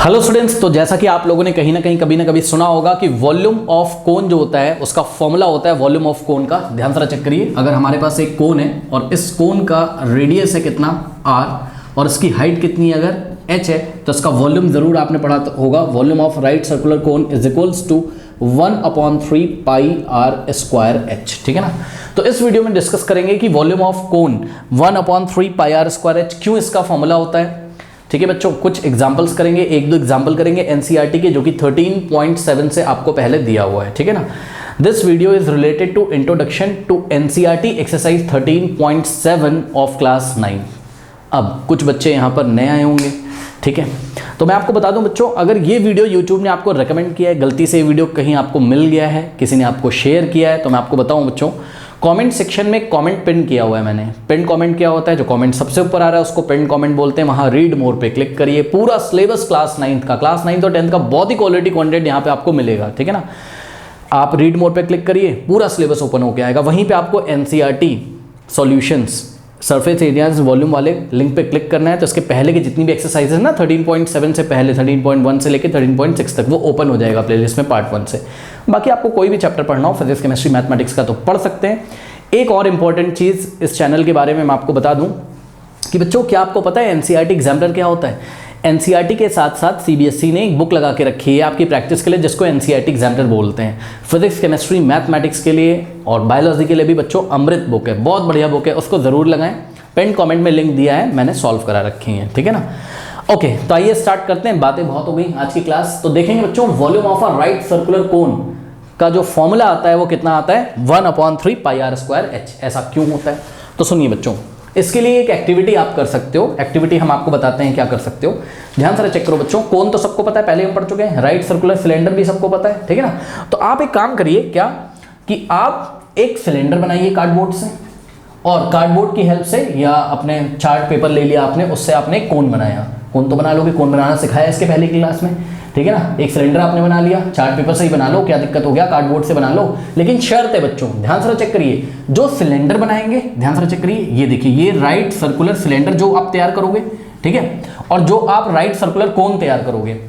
Hello students, तो जैसा कि आप लोगों ने कहीं ना कहीं कभी ना कभी सुना होगा कि वॉल्यूम ऑफ कोन जो होता है उसका फॉर्मूला होता है वॉल्यूम ऑफ कोन का। ध्यान से चेक करिए, अगर हमारे पास एक कोन है और इस कोन का रेडियस है कितना r और इसकी हाइट कितनी है अगर h है, तो इसका वॉल्यूम जरूर आपने पढ़ा होगा। Volume of right circular cone is equals to 1/3 pi r square h। ठीक है ना। तो इस वीडियो में डिस्कस करेंगे कि volume of cone 1/3 pi r square h क्यों इसका फॉर्मूला होता है। ठीक है बच्चों, कुछ एग्जांपल्स करेंगे, एक दो एग्जांपल करेंगे एनसीईआरटी के, जो कि 13.7 से आपको पहले दिया हुआ है। ठीक है ना। This video is related to introduction to NCERT exercise 13.7 of class 9। अब कुछ बच्चे यहाँ पर नए आए होंगे, ठीक है, तो मैं आपको बता दूं बच्चों, अगर ये वीडियो यूट्यूब ने आपको रेकमेंड किया है, गलती से ये वीडियो कहीं आपको मिल गया है, किसी ने आपको शेयर किया है, तो मैं आपको बताऊं बच्चों, कमेंट सेक्शन में कमेंट पिन किया हुआ है मैंने। पिन कमेंट क्या होता है? जो कमेंट सबसे ऊपर आ रहा है उसको पिन कमेंट बोलते हैं। वहां रीड मोर पे क्लिक करिए, पूरा सिलेबस क्लास 9 का, क्लास 9 और 10 का बहुत ही क्वालिटी कंटेंट यहाँ पे आपको मिलेगा। ठीक है ना। आप रीड मोर पे क्लिक करिए, पूरा सिलेबस ओपन होकर आएगा। वहीं पे आपको NCERT solutions surface areas volume वाले लिंक पे क्लिक करना है, तो इसके पहले की जितनी भी एक्सरसाइज है ना 13.7 से पहले 13.1 से लेकर 13.6 तक, वो ओपन हो जाएगा प्लेलिस्ट में पार्ट 1 से। बाकी आपको कोई भी चैप्टर पढ़ना हो फिजिक्स केमिस्ट्री मैथमेटिक्स का तो पढ़ सकते हैं। एक और इंपॉर्टेंट चीज़ इस चैनल के बारे में मैं आपको बता दूं कि बच्चों, क्या आपको पता है एनसीईआरटी एग्जामिनर क्या होता है? एनसीईआरटी के साथ साथ सीबीएसई ने एक बुक लगा के रखी है आपकी प्रैक्टिस के लिए, जिसको एनसीईआरटी एग्जामिनर बोलते हैं। फिजिक्स केमिस्ट्री मैथमेटिक्स के लिए और बायोलॉजी के लिए भी बच्चों अमृत बुक है, बहुत बढ़िया बुक है, उसको ज़रूर लगाएं। पेन कमेंट में लिंक दिया है, मैंने सॉल्व करा रखी है। ठीक है ना। ओके, तो आइए स्टार्ट करते हैं। बातें बहुत हो गई आज की क्लास। तो देखेंगे बच्चों, volume of a right circular कोन का जो फॉर्मूला आता है वो कितना आता है? 1/3 पाई r स्क्वायर h। ऐसा क्यों होता है? तो सुनिए बच्चों, इसके लिए एक एक्टिविटी आप कर सकते हो। एक्टिविटी हम आपको बताते हैं क्या कर सकते हो। ध्यान से चेक करो बच्चों, कोन तो सबको पता है, पहले हम पढ़ चुके हैं। राइट सर्कुलर सिलेंडर भी सबको पता है। ठीक है ना। तो आप एक काम करिए, क्या कि आप एक सिलेंडर बनाइए कार्डबोर्ड से, और कार्डबोर्ड की हेल्प से या अपने चार्ट पेपर ले लिया आपने, उससे आपने कोन बनाया। कोन तो बना लोगे, कोन बनाना सिखाया इसके पहले क्लास में। ठीक है ना। एक सिलेंडर आपने बना लिया, चार्ट पेपर से ही बना लो, क्या दिक्कत हो गया, कार्डबोर्ड से बना लो। लेकिन शर्त है बच्चों, ध्यान से चेक करिए, जो सिलेंडर बनाएंगे, ध्यान से चेक करिए, ये देखिए, ये राइट सर्कुलर सिलेंडर जो आप तैयार करोगे, ठीक है, और जो आप राइट सर्कुलर कोन तैयार करोगे,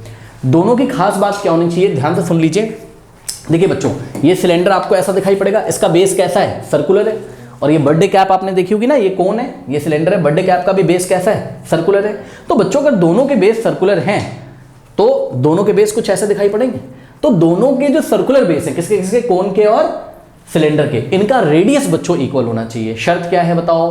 दोनों की खास बात क्या होनी चाहिए? ध्यान से सुन लीजिए। देखिए बच्चों, ये सिलेंडर आपको ऐसा दिखाई पड़ेगा, इसका बेस कैसा है? सर्कुलर है। और ये बर्थडे कैप आपने देखी होगी ना, ये कौन है? ये सिलेंडर है। बर्थडे कैप का भी बेस कैसा है? सर्कुलर है। तो बच्चों, अगर दोनों के बेस सर्कुलर हैं तो दोनों के बेस कुछ ऐसे दिखाई पड़ेंगे। तो दोनों के जो सर्कुलर बेस है, किसके किसके? कोन के और सिलेंडर के, इनका रेडियस बच्चों इक्वल होना चाहिए। शर्त क्या है बताओ?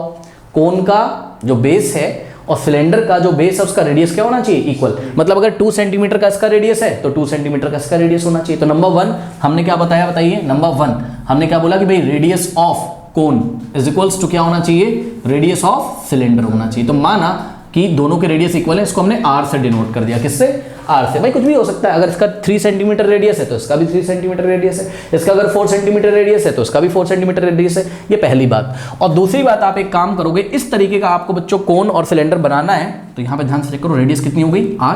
कोन का जो बेस है और सिलेंडर का जो बेस है उसका रेडियस क्या होना चाहिए? इक्वल। मतलब अगर 2 सेंटीमीटर का इसका रेडियस है तो 2 सेंटीमीटर का इसका रेडियस होना चाहिए। तो नंबर 1 हमने क्या बताया, बताइए। नंबर 1 हमने क्या बोला कि भाई radius of cone is equals to क्या होना चाहिए? रेडियस ऑफ सिलेंडर होना चाहिए। तो माना कि दोनों के रेडियस इक्वल है, इसको हमने r से डिनोट कर दिया। किससे? r से। भाई कुछ भी हो सकता है, अगर इसका 3 सेंटीमीटर रेडियस है तो इसका भी 3 सेंटीमीटर रेडियस है, इसका अगर 4 सेंटीमीटर रेडियस है तो इसका भी 4 सेंटीमीटर रेडियस है। ये पहली बात। और दूसरी बात, आप एक काम करोगे, इस तरीके का आपको बच्चों कोन और सिलेंडर बनाना है, तो यहाँ पे ध्यान से चेक करो, रेडियस कितनी हो गई? r।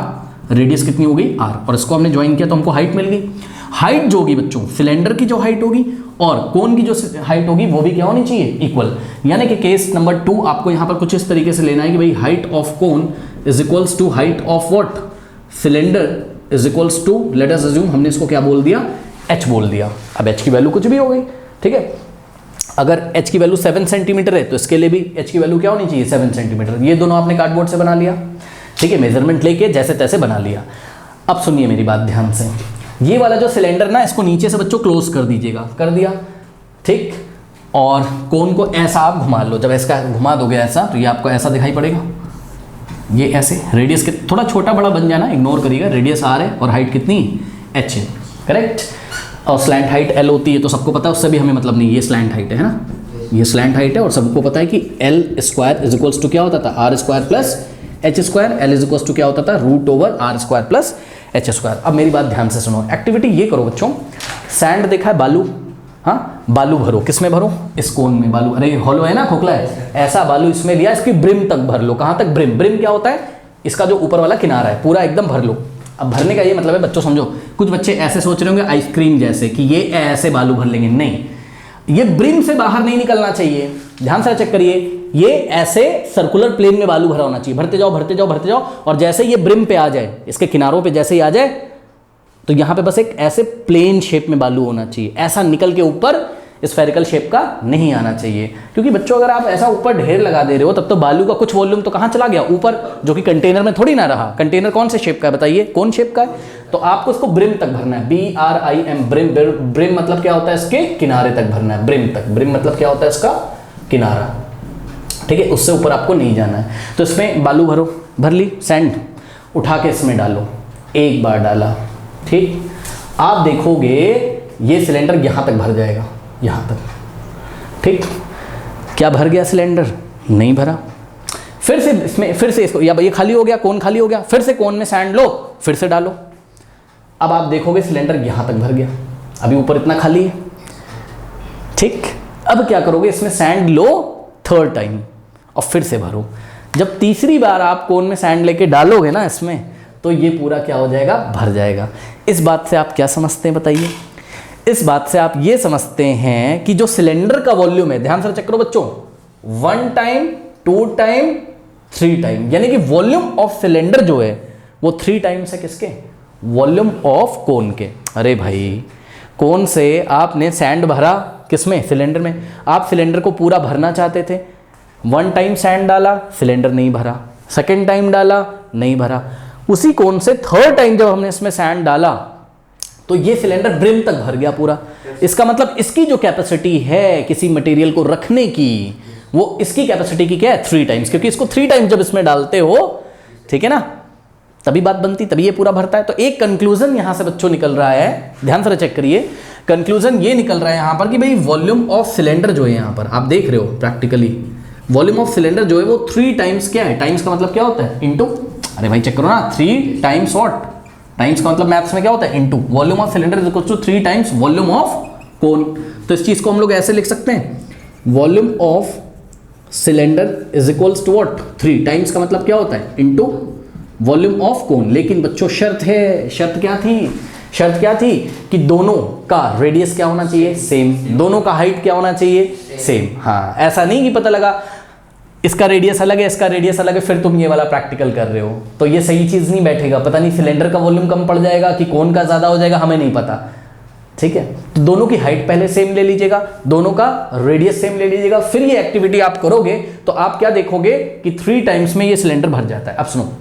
रेडियस कितनी हो गई? r। और इसको हमने ज्वाइन किया तो हमको हाइट मिल गई। हाइट जो होगी बच्चों, सिलेंडर की जो हाइट होगी और कोन की जो हाइट होगी वो भी क्या होनी चाहिए? इक्वल। यानी कि केस नंबर 2 आपको यहां पर कुछ इस तरीके से लेना है कि भाई height of cone is equals to height of what? Cylinder is equals to, let us assume हमने इसको क्या बोल दिया? h बोल दिया। अब h की वैल्यू कुछ भी हो गई। ठीक है। अगर h की वैल्यू 7 सेंटीमीटर है तो इसके लिए भी h की वैल्यू क्या होनी चाहिए? 7 सेंटीमीटर। ये दोनों आपने कार्डबोर्ड से बना लिया। ठीक है, मेजरमेंट लेके जैसे तैसे बना लिया। अब सुनिए मेरी बात ध्यान से, ये वाला जो सिलेंडर ना, इसको नीचे से बच्चों क्लोज कर दीजिएगा। कर दिया, ठीक। और कोन को ऐसा आप घुमा लो। जब इसका घुमा दोगे ऐसा, तो ये आपको ऐसा दिखाई पड़ेगा। ये ऐसे रेडियस के थोड़ा छोटा बड़ा बन जाना, इग्नोर करिएगा। रेडियस r है और हाइट कितनी? h है। करेक्ट। और स्लैंट हाइट l होती है, तो सबको पता है, उससे भी हमें मतलब नहीं। ये स्लैंट हाइट है ना, ये स्लैंट हाइट है, और सबको पता है कि l square is equals to क्या होता था? r square plus h square. l is equals to क्या होता था? √r square plus h square. अब मेरी बात ध्यान से सुनो, एक्टिविटी ये करो बच्चों, सैंड देखा है, बालू, हाँ, बालू भरो। किस में भरो? इस कोन में बालू। अरे हॉलो है ना, खोखला है, ऐसा बालू इसमें लिया, इसकी ब्रिम तक भर लो। कहाँ तक? ब्रिम। ब्रिम क्या होता है? इसका जो ऊपर वाला किनारा है, पूरा एकदम भर लो। अब भरने का ये मतलब है बच्चों, समझो, कुछ बच्चे ऐसे सोच रहे होंगे आइसक्रीम जैसे कि ये ऐसे बालू भर लेंगे, नहीं, ये ब्रिम से बाहर नहीं निकलना चाहिए। ध्यान से चेक करिए, ये ऐसे सर्कुलर प्लेन में बालू भरा होना चाहिए, भरते जाओ भरते जाओ भरते जाओ, और जैसे ये ब्रिम पे आ जाए, इसके किनारों पे जैसे ही आ जाए, तो यहां पे बस एक ऐसे प्लेन शेप में बालू होना चाहिए, ऐसा निकल के ऊपर स्फेरिकल शेप का नहीं आना चाहिए। क्योंकि बच्चों अगर आप ऐसा ऊपर ढेर लगा दे रहे हो, तब तो बालू का कुछ वॉल्यूम तो कहां चला गया, ऊपर, जो कि कंटेनर में थोड़ी ना रहा। कंटेनर कौन से शेप का है बताइए, कौन शेप का है? तो आपको इसको ब्रिम तक भरना है, BRIM, ब्रिम। ब्रिम मतलब क्या होता है, इसके किनारे तक भरना है, ब्रिम तक। ब्रिम मतलब क्या होता है, इसका किनारा, ठीक है, उससे ऊपर आपको नहीं जाना है। तो इसमें बालू भरो, भर ली, सैंड उठा के इसमें डालो, एक बार डाला, ठीक, आप देखोगे ये सिलेंडर यहां तक भर जाएगा, यहां तक, ठीक। क्या भर गया सिलेंडर? नहीं भरा। फिर से इसमें, फिर से इसको, या ये खाली हो गया, कोन खाली हो गया, फिर से कोन में सैंड लो, फिर से डालो। अब आप देखोगे सिलेंडर यहां तक भर गया, अभी ऊपर इतना खाली है, ठीक। अब क्या करोगे, इसमें सैंड लो थर्ड टाइम और फिर से भरो। जब तीसरी बार आप कोन में सैंड लेके डालोगे ना इसमें, तो ये पूरा क्या हो जाएगा, भर जाएगा। इस बात से आप क्या समझते हैं बताइए? इस बात से आप ये समझते हैं कि जो सिलेंडर का वॉल्यूम है, ध्यान से चेक करो बच्चों, 1 टाइम, 2 टाइम, 3 टाइम, यानी कि वॉल्यूम ऑफ सिलेंडर जो है वो 3 टाइम्स है किसके, वॉल्यूम ऑफ कोन के। अरे भाई, कोन से आपने सैंड भरा किसमें, सिलेंडर में। आप सिलेंडर को पूरा भरना चाहते थे, 1 टाइम सैंड डाला, सिलेंडर नहीं भरा, सेकेंड टाइम डाला, नहीं भरा। उसी कोन से थर्ड टाइम जब हमने इसमें सैंड डाला, तो ये सिलेंडर ब्रिम तक भर गया पूरा। इसका मतलब इसकी जो कैपेसिटी है किसी मटेरियल को रखने की, वो इसकी कैपेसिटी की क्या है, 3 टाइम्स, क्योंकि इसको 3 टाइम्स जब इसमें डालते हो, ठीक है ना, तभी बात बनती, तभी ये पूरा भरता है। तो एक कंक्लूजन यहां से बच्चों निकल रहा है, ध्यान से चेक करिए, कंक्लूजन ये निकल रहा है यहां पर कि भाई वॉल्यूम ऑफ सिलेंडर जो है, यहां पर आप देख रहे हो प्रैक्टिकली, वॉल्यूम ऑफ सिलेंडर जो है वो 3 टाइम्स क्या है, टाइम्स का मतलब क्या होता है, इनटू। अरे भाई चेक करो ना, 3 टाइम्स व्हाट, टाइम्स का मतलब मैथ्स में क्या होता है, into. Volume of cylinder is equal to 3 times volume of cone. तो इस चीज को हम लोग ऐसे लिख सकते हैं, volume of cylinder is equals to what, 3 times का मतलब क्या होता है, इनटू वॉल्यूम ऑफ कोन। लेकिन बच्चों शर्त है, शर्त क्या थी, शर्त क्या थी कि दोनों का रेडियस क्या होना चाहिए, सेम, दोनों का हाइट क्या होना चाहिए, सेम। हाँ, ऐसा नहीं कि पता लगा इसका रेडियस अलग है, इसका रेडियस अलग है, फिर तुम ये वाला प्रैक्टिकल कर रहे हो, तो ये सही चीज नहीं बैठेगा। पता नहीं सिलेंडर का वॉल्यूम कम पड़ जाएगा कि कोन का ज्यादा हो जाएगा, हमें नहीं पता, ठीक है। तो दोनों की हाइट पहले सेम ले लीजिएगा, दोनों का रेडियस सेम ले लीजिएगा, फिर ये एक्टिविटी आप करोगे तो आप क्या देखोगे कि 3 टाइम्स में ये सिलेंडर भर जाता है। अब सुनो,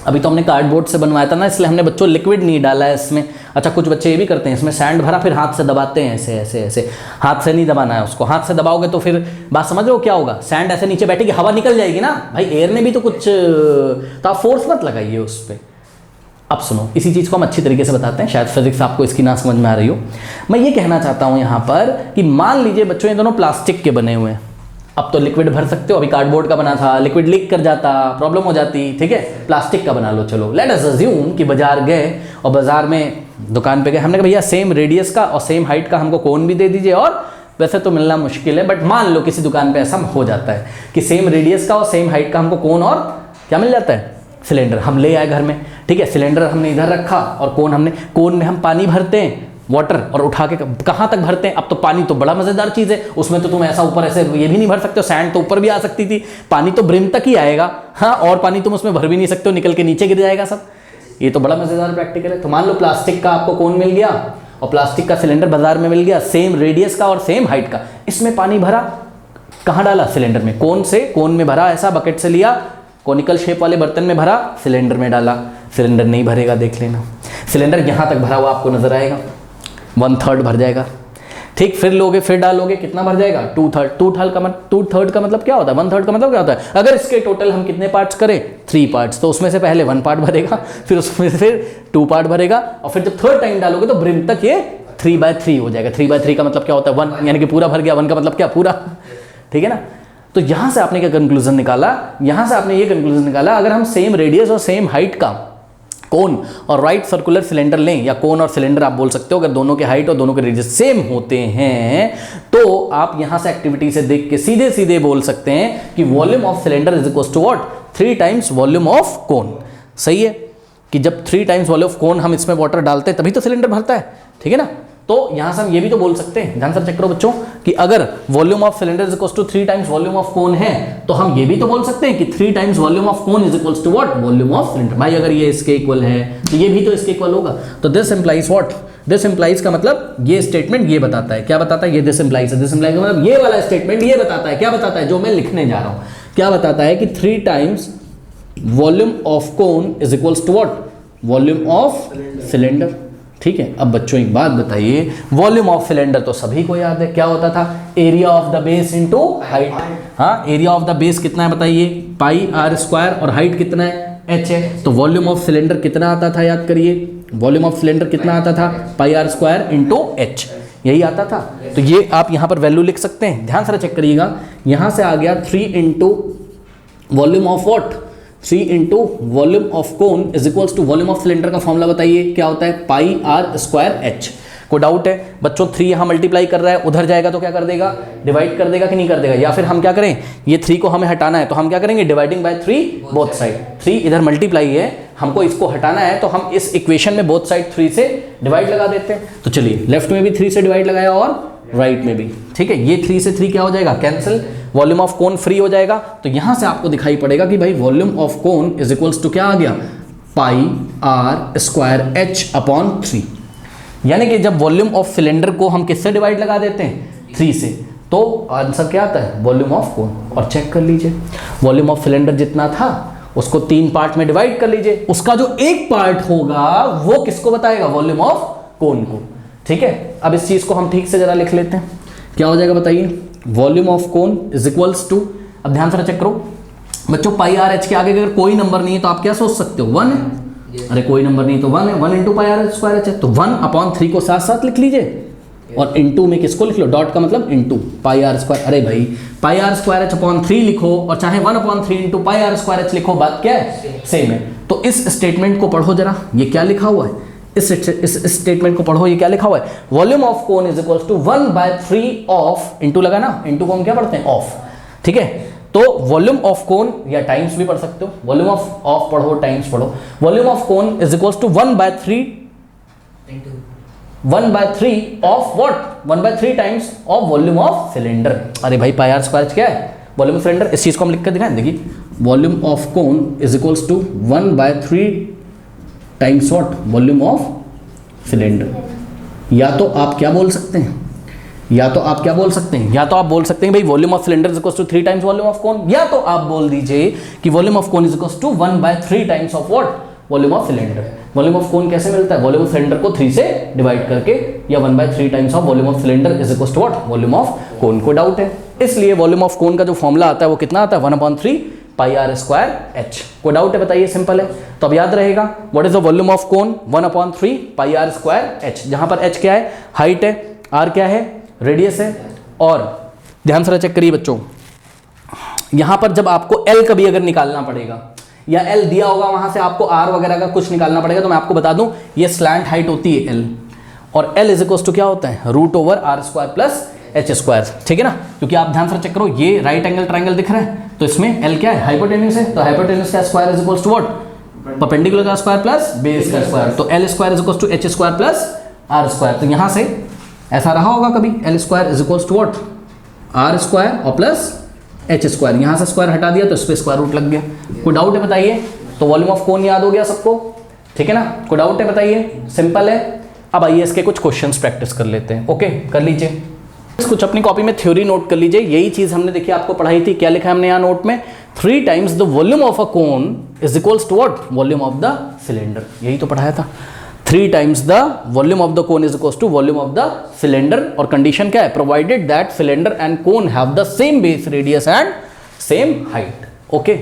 अभी तो हमने कार्डबोर्ड से बनवाया था ना, इसलिए हमने बच्चों लिक्विड नहीं डाला है इसमें। अच्छा, कुछ बच्चे ये भी करते हैं, इसमें सैंड भरा फिर हाथ से दबाते हैं, ऐसे ऐसे ऐसे। हाथ से नहीं दबाना है उसको, हाथ से दबाओगे तो फिर बात समझ रहे हो क्या होगा, सैंड ऐसे नीचे बैठेगी, हवा निकल जाएगी ना भाई, एयर ने भी तो कुछ, तो आप फोर्स मत लगाइए उस पर। अब सुनो, इसी चीज़ को हम अच्छी तरीके से बताते हैं, शायद फिजिक्स आपको इसकी ना समझ में आ रही हो। मैं ये कहना चाहता हूँ यहाँ पर कि मान लीजिए बच्चों ये दोनों प्लास्टिक के बने हुए हैं, अब तो लिक्विड भर सकते हो, अभी कार्डबोर्ड का बना था, लिक्विड लीक कर जाता, प्रॉब्लम हो जाती, ठीक है। प्लास्टिक का बना लो, चलो लेट अस अज्यूम कि बाजार गए और बाजार में दुकान पे गए, हमने कहा भैया सेम रेडियस का और सेम हाइट का हमको कोन भी दे दीजिए, और वैसे तो मिलना मुश्किल है बट मान लो किसी दुकान पे ऐसा हो जाता है कि सेम रेडियस का और सेम हाइट का हमको कोन और क्या मिल जाता है, सिलेंडर। हम ले आए घर में, ठीक है, सिलेंडर हमने इधर रखा और कोन में हम पानी भरते हैं, वाटर, और उठा के कहाँ तक भरते हैं। अब तो पानी तो बड़ा मजेदार चीज है, उसमें तो तुम ऐसा ऊपर ऐसे ये भी नहीं भर सकते हो, सैंड तो ऊपर भी आ सकती थी, पानी तो ब्रिम तक ही आएगा, हाँ, और पानी तुम उसमें भर भी नहीं सकते हो, निकल के नीचे गिर जाएगा सब। ये तो बड़ा मजेदार प्रैक्टिकल है। तो मान लो प्लास्टिक का आपको कोन मिल गया और प्लास्टिक का सिलेंडर बाजार में मिल गया, सेम रेडियस का और सेम हाइट का। इसमें पानी भरा, कहाँ डाला, सिलेंडर में, कोन में भरा, ऐसा बकेट से लिया, कोनिकल शेप वाले बर्तन में भरा, सिलेंडर में डाला, सिलेंडर नहीं भरेगा, देख लेना। सिलेंडर यहाँ तक भरा हुआ आपको नजर आएगा, 1/3 भर जाएगा, ठीक। फिर लोगे, फिर डालोगे, कितना भर जाएगा, 2/3। 2/3 का मतलब क्या होता है, 1/3 का मतलब क्या होता है, अगर इसके टोटल हम कितने पार्ट्स करें, 3 पार्ट्स, तो उसमें से पहले 1 पार्ट भरेगा, फिर उसमें से फिर 2 पार्ट भरेगा, और फिर जब थर्ड टाइम डालोगे तो ब्रिम तक ये 3/3 हो जाएगा। 3/3 का मतलब क्या होता है, 1, यानी कि पूरा भर गया, 1 का मतलब क्या, पूरा, ठीक है ना। तो यहां से आपने क्या कंक्लूजन निकाला, यहां से आपने ये कंक्लूजन निकाला, अगर हम सेम रेडियस और सेम हाइट का कोन और राइट सर्कुलर सिलेंडर लें, या कोन और सिलेंडर आप बोल सकते हो, अगर दोनों के हाइट और दोनों के रेडियस सेम होते हैं, तो आप यहां से एक्टिविटी से देख के सीधे सीधे बोल सकते हैं कि volume of cylinder is equal to what, 3 times volume of cone. सही है कि जब 3 टाइम्स वॉल्यूम ऑफ कोन हम इसमें वाटर डालते हैं तभी तो सिलेंडर भरता है, ठीक है ना। तो यहां से हम ये भी तो बोल सकते हैं, ध्यान से चेक करो बच्चों, कि अगर volume of cylinder is equal to 3 times volume of cone है, तो हम ये भी तो बोल सकते हैं कि 3 times volume of cone is equal to what, volume of cylinder. भाई अगर ये इसके इक्वल है तो ये भी तो इसके इक्वल होगा। तो this implies what, this implies का मतलब ये स्टेटमेंट ये बताता है, क्या बताता है, ये दिस इंप्लाइज है, दिस इंप्लाइज का मतलब ये वाला स्टेटमेंट ये बताता है, क्या बताता है, जो मैं लिखने जा रहा हूं, क्या बताता है कि 3 times volume of cone is equals to what, volume of cylinder. ठीक है, अब बच्चों एक बात बताइए, वॉल्यूम ऑफ सिलेंडर तो सभी को याद है, क्या होता था, area of the base into height. हाँ, एरिया ऑफ द बेस कितना है बताइए, पाई आर स्क्वायर, और हाइट कितना है, एच है। तो वॉल्यूम ऑफ सिलेंडर कितना आता था, याद करिए, वॉल्यूम ऑफ सिलेंडर कितना आता था, पाई आर स्क्वायर इंटू एच, यही आता था। तो ये आप यहां पर वैल्यू लिख सकते हैं, ध्यान से चेक करिएगा, यहां से आ गया 3 into volume of what, 3 into volume of cone is equals to volume of cylinder का फॉर्मूला बताइए क्या होता है, पाई आर स्क्वायर एच। कोई डाउट है बच्चों, 3 यहां मल्टीप्लाई कर रहा है, उधर जाएगा तो क्या कर देगा, डिवाइड कर देगा कि नहीं कर देगा, या फिर हम क्या करें, ये 3 को हमें हटाना है तो हम क्या करेंगे, डिवाइडिंग बाय 3 बोथ साइड। 3 इधर मल्टीप्लाई है, हमको इसको हटाना है, तो हम इस इक्वेशन में बोथ साइड 3 से डिवाइड लगा देते हैं। तो चलिए, लेफ्ट में भी 3 से डिवाइड लगाया और राइट में भी, ठीक है, ये 3 से 3 क्या हो जाएगा, cancel, volume of cone free हो जाएगा। तो यहां से आपको दिखाई पड़ेगा कि भाई volume of cone is equals to क्या आ गया, pi R square H upon 3। यानी कि जब वॉल्यूम ऑफ सिलेंडर को हम किससे डिवाइड लगा देते हैं, 3 से, तो आंसर क्या आता है, वॉल्यूम ऑफ कोन। और चेक कर लीजिए, वॉल्यूम ऑफ सिलेंडर जितना था उसको 3 पार्ट में डिवाइड कर लीजिए, उसका जो एक पार्ट होगा वो किसको बताएगा, वॉल्यूम ऑफ कोन को। ठीक है, अब इस चीज को हम ठीक से जरा लिख लेते हैं, क्या हो जाएगा बताइए, volume of cone is equals to, अब ध्यान से चेक करो बच्चों, पाई आर एच के आगे अगर कोई नंबर नहीं है तो आप क्या सोच सकते हो, 1 है, अरे कोई नंबर नहीं तो 1 है, 1 into pi R H square H है, तो 1 अपॉन 3 को साथ साथ लिख लीजिए, और इंटू में किसको लिख लो, डॉट का मतलब इंटू पाई आर स्क्वायर। अरे भाई pi R square H upon 3 लिखो और चाहे 1 upon 3 into pi R square H लिखो, बात क्या है, सेम है। तो इस स्टेटमेंट को पढ़ो जरा, ये क्या लिखा हुआ है, इस स्टेटमेंट को पढ़ो, ये क्या लिखा हुआ है, volume of cone is equals to 1/3 of, into लगा ना, इंटू को हम क्या पढ़ते हैं, ऑफ। ठीक है, तो वॉल्यूम ऑफ कोन या टाइम्स भी पढ़ सकते हो, वॉल्यूम ऑफ पढ़ो टाइम्स पढ़ो, volume of cone is equals to 1/3 of what, 1/3 times of volume of cylinder. अरे भाई पाई आर स्क्वायर क्या है, वॉल्यूम ऑफ सिलेंडर। इस चीज को हम लिख कर दिखाएं, देखिए volume of cone is equals to 1/3 times what, volume of cylinder. या तो आप क्या बोल सकते हैं, या तो आप क्या बोल सकते हैं, या तो आप बोल सकते हैं भाई volume of cylinder is equals to 3 times volume of cone, या तो आप बोल दीजिए कि volume of cone is equals to 1/3 times of what, volume of cylinder. Volume of cone कैसे मिलता है, वॉल्यूम ऑफ सिलेंडर को 3 से डिवाइड करके, या 1/3 times of volume of cylinder is equals to what, volume of cone. को doubt है, इसलिए वॉल्यूम ऑफ कोन का जो फॉर्मूला आता है वो कितना आता है, 1/3 पाई आर स्क्वायर एच। को डाउट है बताइए, सिंपल है। तो अब याद रहेगा what is the volume of cone, 1/3 pi R square H, जहां पर एच क्या है, हाइट है, आर क्या है, रेडियस है। और ध्यान से चेक करिए बच्चों, यहां पर जब आपको एल कभी अगर निकालना पड़ेगा, या एल दिया होगा वहां से आपको आर वगैरह का कुछ निकालना पड़ेगा, तो मैं आपको बता दूं ये स्लैंट हाइट होती है एल, और एल इज इक्वल्स टू क्या होता है, √/r² प्लस एच स्क्वायर। ठीक है ना, क्योंकि आप ध्यान से चेक करो, ये राइट एंगल ट्रायंगल दिख रहा है, तो इसमें एल क्या है, हाइपोटेन्यूज है, तो हाइपोटेन्यूज का square is equals to what, perpendicular का स्क्वायर प्लस बेस का स्क्वायर, तो L square is equals to H square plus are square. तो यहां से ऐसा रहा होगा कभी, L square is equals to what, R square और प्लस एच स्क्वायर, यहां से स्क्वायर हटा दिया तो इस पे स्क्वायर रूट लग गया। कोई डाउट है बताइए, तो वॉल्यूम ऑफ कोन याद हो गया सबको, ठीक है ना, कोई डाउट है बताइए, सिंपल है। अब आइए इसके कुछ क्वेश्चंस प्रैक्टिस कर लेते हैं, ओके कर लीजिए, कुछ अपनी कॉपी में थ्योरी नोट कर लीजिए। यही चीज हमने देखिए आपको पढ़ाई थी, क्या लिखा है हमने यहाँ नोट में, 3 times the volume of a cone is equals to what, volume of the cylinder, यही तो पढ़ाया था। 3 times the volume of the cone is equals to volume of the cylinder, और कंडीशन क्या है, provided that cylinder and cone have the same base radius and same height. Okay,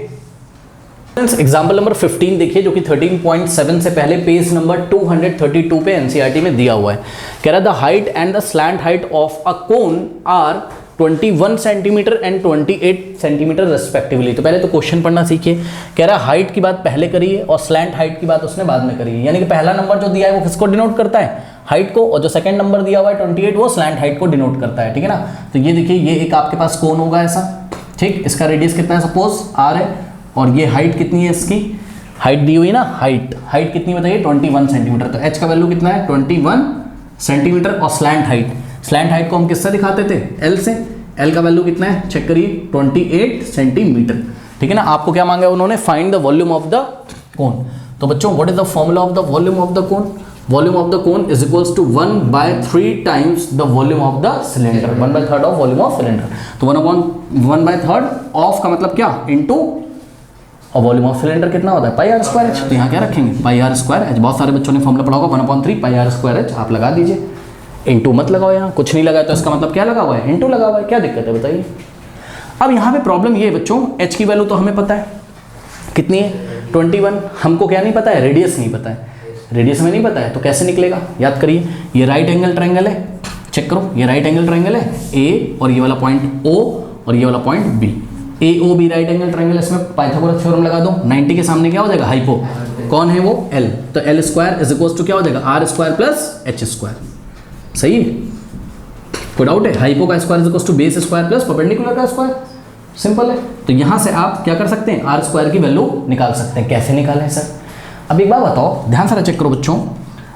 example number 15 देखिए, जो कि 13.7 से पहले पेज नंबर 232 पे NCERT में दिया हुआ है। कह रहा the height and the slant height of a cone are 21 centimetre and 28 centimetre respectively. तो पहले तो क्वेश्चन पढ़ना सीखिए। कह रहा है हाइट की बात पहले करिए और स्लैंट हाइट की बात उसने बाद में करी है, यानी कि पहला नंबर जो दिया है वो किसको डिनोट करता है, हाइट को, और जो सेकंड नंबर दिया हुआ है 28 वो स्लैंट हाइट को डिनोट करता है, ठीक है ना। तो ये देखिए, ये एक आपके पास कोन होगा ऐसा, ठीक, इसका रेडियस कितना है, सपोज आर है, और ये हाइट कितनी है, इसकी हाइट दी हुई ना, हाइट कितनी बताइए 21 सेंटीमीटर। तो एच का वैल्यू कितना है 21 सेंटीमीटर और स्लैंट हाइट को हम किससे दिखाते थे? एल से। एल का वैल्यू कितना है चेक करिए, 28 सेंटीमीटर। ठीक है ना। आपको क्या मांगा है उन्होंने? Find the volume of the cone. तो बच्चों what is the formula of the volume of the cone? Volume of the cone is equals to 1/3 times the volume of the cylinder, 1/3 of volume of cylinder. तो 1/3 of का मतलब क्या? Into, और volume of cylinder कितना होता है? Pi R square H. तो यहाँ क्या रखेंगे? पाई आर स्क्वायर एच। बहुत सारे बच्चों ने फॉर्मूला पढ़ा होगा 1/3 पाई आर स्क्वायर एच। आप लगा दीजिए, इनटू मत लगाओ, यहाँ कुछ नहीं लगा तो इसका मतलब क्या लगा हुआ है? इनटू लगा हुआ है। क्या दिक्कत है बताइए? अब यहाँ पे प्रॉब्लम ये है बच्चों, एच की वैल्यू तो हमें पता है कितनी है, 21। हमको क्या नहीं पता है? रेडियस नहीं पता है। रेडियस में नहीं पता है तो कैसे निकलेगा? याद करिए, ये राइट एंगल ट्रायंगल है, चेक करो, ये राइट एंगल ट्रायंगल है ए, और ये वाला पॉइंट ओ और ये वाला point B. A O B right angle triangle, इसमें पाइथागोरस थ्योरम लगा दो। 90 के सामने क्या हो जाएगा? हाइपो। कौन है वो? एल। तो L square is equals to क्या हो जाएगा? R square plus H square. सही है? कोई डाउट है? हाइपो का square is equals to base square plus perpendicular का स्क्वायर। सिंपल है। तो यहां से आप क्या कर सकते हैं? आर स्क्वायर की वैल्यू निकाल सकते हैं। कैसे निकालें सर? अब एक बात बताओ, ध्यान से चेक करो बच्चों,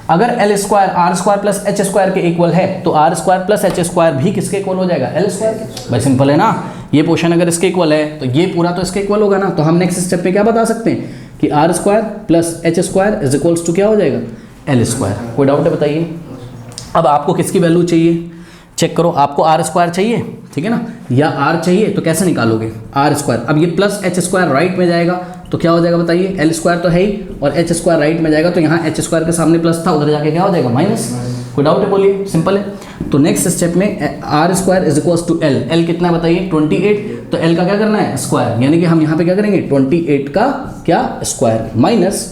अगर L square R square plus H square के इक्वल है तो R square plus H square भी किसके इक्वल हो जाएगा? एल स्क्वायर के। भाई सिंपल है ना। ये पोर्शन अगर इसके इक्वल है तो ये पूरा तो इसके इक्वल होगा ना। तो हम नेक्स्ट स्टेप पे क्या बता सकते हैं कि R square plus H square is equals to क्या हो जाएगा? L square. कोई डाउट है बताइए? अब आपको किसकी वैल्यू चाहिए? चेक करो, आपको आर स्क्वायर चाहिए, ठीक है ना, या आर चाहिए, तो कैसे निकालोगे? R square. अब ये प्लस एच स्क्वायर राइट में जाएगा तो क्या हो जाएगा बताइए? एल स्क्वायर तो है ही, और एच स्क्वायर राइट में जाएगा तो यहाँ एच स्क्वायर के सामने प्लस था, उधर जाके क्या हो जाएगा? माइनस। कोई डाउट है बोलिए? सिंपल है। तो नेक्स्ट स्टेप में R square is equals to L. L कितना है बताइए? 28। तो एल का क्या करना है? स्क्वायर। यानी कि हम यहाँ पे क्या करेंगे? 28 का क्या? स्क्वायर, माइनस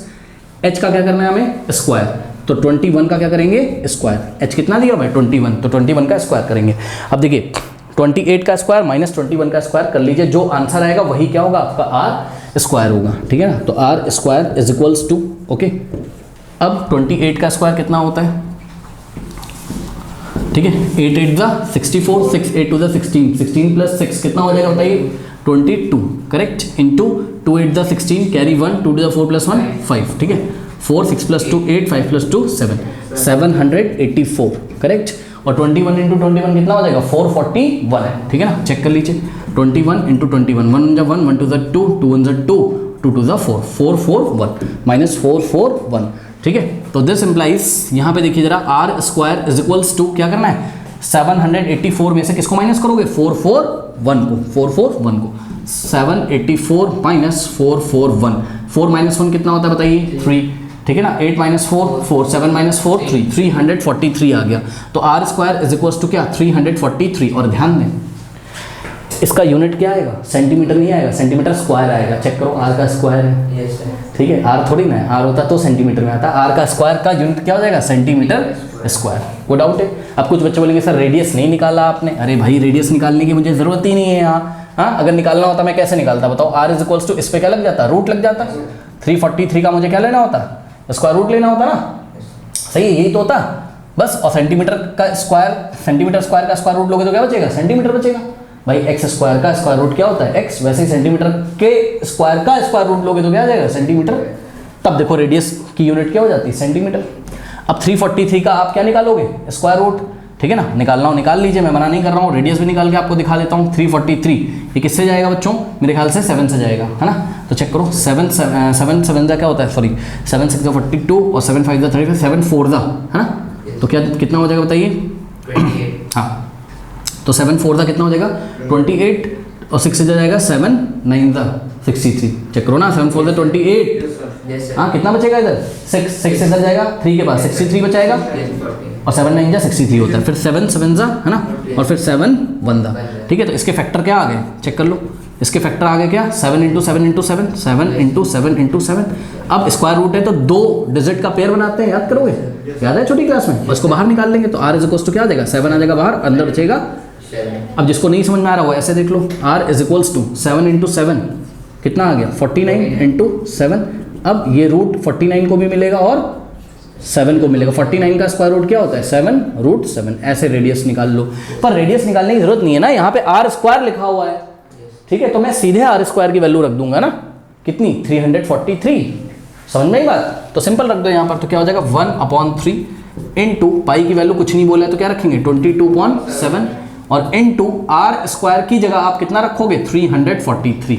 एच का क्या करना है हमें? स्क्वायर। तो 21 का क्या करेंगे? स्क्वायर। एच कितना दिया भाई? 21। तो 21 का स्क्वायर करेंगे। अब देखिए 28 का स्क्वायर माइनस 21 का स्क्वायर कर लीजिए, जो आंसर आएगा वही क्या होगा? आपका आर स्क्वायर होगा। ठीक है ना। तो R square is equals to, okay. अब 28 का स्क्वायर कितना होता है? ठीक है, 8 8 द 64, 6 8 2 द 16, 16 प्लस 6 कितना हो जाएगा बताइए? 22, correct. Into 2 8 the 16, carry 1, 2 the 4 plus 1 5, ठीक है। 4 6 प्लस 2 8, 5 प्लस 2 7, 784, करेक्ट। और 21 इंटू 21 कितना हो जाएगा? 441 है। ठीक है ना। चेक कर लीजिए, 21 इंटू 21, 1 जा 1, 1 2 जा 2, 2 1 जा 2, 2 2 जा 4, 441 माइनस 441। ठीक है। तो दिस इम्प्लाइज, यहाँ पे देखिए जरा, R square is equals to क्या करना है? 784 में से किसको माइनस करोगे? 441 को। 441 को 784 माइनस 441, 4 माइनस 1 कितना होता है बताइए? 3। ठीक है ना। 8 माइनस 4 4, 7 माइनस 4 3, 343 आ गया। तो R square is equals to क्या? 343। और ध्यान दें इसका यूनिट क्या आएगा? सेंटीमीटर नहीं आएगा, सेंटीमीटर स्क्वायर आएगा। चेक करो, आर का स्क्वायर है, ठीक है। आर थोड़ी ना है, आर होता तो सेंटीमीटर में आता। आर का स्क्वायर का यूनिट क्या हो जाएगा? Centimetre square. कोई डाउट है? अब कुछ बच्चे बोलेंगे सर रेडियस नहीं निकाला आपने। अरे भाई रेडियस निकालने की मुझे जरूरत ही नहीं है यहाँ। हाँ, अगर निकालना होता मैं कैसे निकालता बताओ? आर इज इक्वल्स टू, इस पे क्या लग जाता? रूट लग जाता। 343 का मुझे क्या लेना होता? स्क्वायर रूट लेना होता ना। सही है, यही तो होता बस। और सेंटीमीटर का स्क्वायर, सेंटीमीटर स्क्वायर का स्क्वायर रूट लोगे तो क्या बचेगा? सेंटीमीटर बचेगा। भाई एक्स स्क्वायर का स्क्वायर रूट क्या होता है? एक्स। वैसे ही सेंटीमीटर के स्क्वायर का स्क्वायर रूट लोगे तो क्या आ जाएगा? सेंटीमीटर। तब देखो रेडियस की यूनिट क्या हो जाती है? सेंटीमीटर। अब 343 का आप क्या निकालोगे? Square root. ठीक है ना। निकालना हो निकाल लीजिए, मैं मना नहीं कर रहा हूँ। रेडियस भी निकाल के आपको दिखा देता हूँ। 343 ये किससे जाएगा बच्चों? मेरे ख्याल से 7 से जाएगा, है ना। तो चेक करो, 7 7 जा क्या होता है? सॉरी, 7 6 42 और 7 5 जा 35, 7 4 जा, है ना। तो क्या कितना हो जाएगा बताइए? हाँ, तो 7 4 जा कितना हो जाएगा? 28, और 6 से जाएगा 7 9 जा 63। चेक करो ना, 7 4 जा 28। हाँ, कितना बचेगा इधर? 6 से इधर जाएगा, 3 के पास 63 बचाएगा, और 7 9 जा 63 होता है। फिर 7 7 जा, है ना, और फिर 7 1 जा। ठीक है। तो इसके फैक्टर क्या आ गए? चेक कर लो, इसके फैक्टर आ गए क्या? 7 इंटू 7 इंटू 7, 7 इंटू 7 इंटू 7। अब स्क्वायर रूट है तो 2 डिजिट का पेयर बनाते हैं, याद करोगे? याद है छोटी क्लास में? उसको बाहर निकाल लेंगे तो आर इज इक्वल्स टू क्या आ जाएगा? 7 आ जाएगा बाहर, अंदर बचेगा। अब जिसको नहीं समझ में आ रहा वो ऐसे देख लो, r is equals to 7 into 7 कितना आ गया? 49 इंटू 7। अब ये रूट 49 को भी मिलेगा और 7 को मिलेगा। 49 का स्क्वायर रूट क्या होता है? 7 रूट 7। ऐसे रेडियस निकाल लो। पर रेडियस निकालने की जरूरत नहीं है ना, यहाँ पे आर स्क्वायर लिखा हुआ है। ठीक है, तो मैं सीधे आर स्क्वायर की वैल्यू रख दूंगा ना। कितनी? 343। समझ में आई बात? तो तो सिंपल रख दो यहाँ पर, तो क्या हो जाएगा 1/3 इंटू पाई की वैल्यू कुछ नहीं बोला है तो क्या रखेंगे 22.7 और इंटू आर स्क्वायर की जगह आप कितना रखोगे 343।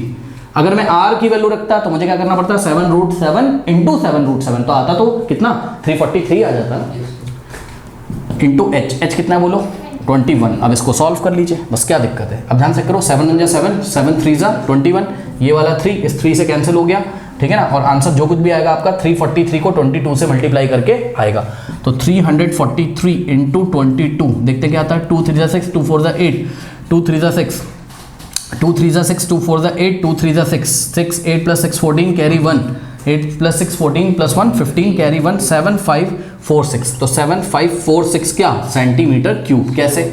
अगर मैं r की वैल्यू रखता तो मुझे क्या करना पड़ता 7√7 इंटू 7√7 तो आता तो कितना 343 आ जाता इंटू h कितना है बोलो 21। अब इसको सॉल्व कर लीजिए, बस क्या दिक्कत है। अब ध्यान से करो 7 1 7 7 3 21, ये वाला 3 इस 3 से कैंसिल हो गया, ठीक है ना। और आंसर जो कुछ भी आएगा आपका 343 को 22 से मल्टीप्लाई करके आएगा। तो 343 इंटू 22 देखते क्या आता है 2 3 6 2 4 8 2 3 6 2 3 6 2 4 8 2 3 6 6 8 plus 6 14 carry 1 8 plus 6 14 plus 1 15 carry 1 7 5 4 6 तो 7 5 4 6 क्या सेंटीमीटर क्यूब। कैसे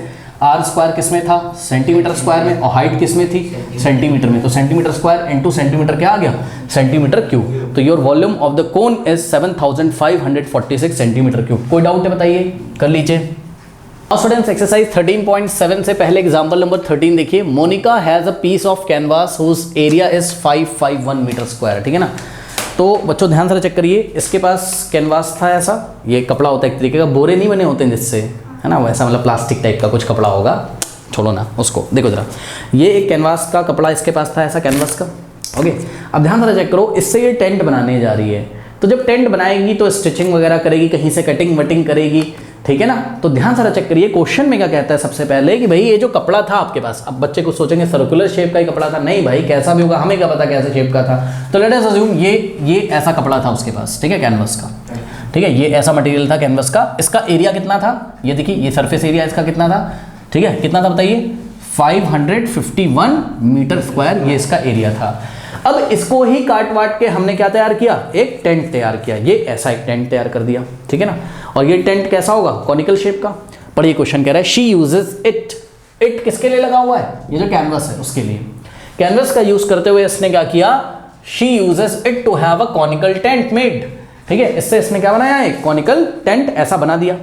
आर स्क्वायर किस में था सेंटीमीटर स्क्वायर में और हाइट किस में थी सेंटीमीटर में, तो सेंटीमीटर स्क्वायर इंटू सेंटीमीटर क्या आ गया सेंटीमीटर क्यूब। तो your volume of the cone is 7546 centimetre cube. कोई डाउट है बताइए, कर लीजिए। और स्टूडेंट्स एक्सरसाइज 13.7 से पहले एग्जांपल नंबर 13 देखिए। Monica has a piece of canvas whose area is 551 metre square, ठीक है ना। तो बच्चों ध्यान से चेक करिए, इसके पास कैनवास था ऐसा, ये कपड़ा होता है एक तरीके का, बोरे नहीं बने होते हैं जिससे, है ना, वैसा मतलब प्लास्टिक टाइप का कुछ कपड़ा होगा, छोड़ो ना उसको। देखो जरा, ये एक कैनवास का कपड़ा इसके पास था ऐसा कैनवास का, ओके। अब ध्यान से चेक करो, इससे ये टेंट बनाने जा रही है, तो जब टेंट बनाएगी तो स्टिचिंग वगैरह करेगी, कहीं से कटिंग वटिंग करेगी, ठीक है ना। तो ध्यान से चेक करिए, क्वेश्चन में क्या कहता है सबसे पहले कि भाई ये जो कपड़ा था आपके पास, अब बच्चे कुछ सोचेंगे सर्कुलर शेप का ही कपड़ा था, नहीं भाई कैसा भी होगा, हमें क्या पता कैसे शेप का था। तो लेट अस अज्यूम ये ऐसा कपड़ा था उसके पास, ठीक है, कैनवस का, ठीक है, ये ऐसा मटेरियल था कैनवस का। इसका एरिया कितना था, ये देखिए, ये सरफेस एरिया इसका कितना था, ठीक है, कितना था बताइए 551 मीटर स्क्वायर, ये इसका एरिया था। अब इसको ही काट वाट के हमने क्या तैयार किया, एक टेंट तैयार किया, ये ऐसा एक टेंट तैयार कर दिया, ठीक है ना। और ये टेंट कैसा होगा, कॉनिकल शेप का। पर ये क्वेश्चन कह रहा है शी यूजेस इट, इट किसके लिए लगा हुआ है, ये जो कैनवस है उसके लिए। कैनवस का यूज करते हुए इसने क्या किया, she uses it to have a conical tent made, ठीक है, इससे इसने क्या बनाया, एक कॉनिकल टेंट ऐसा बना दिया,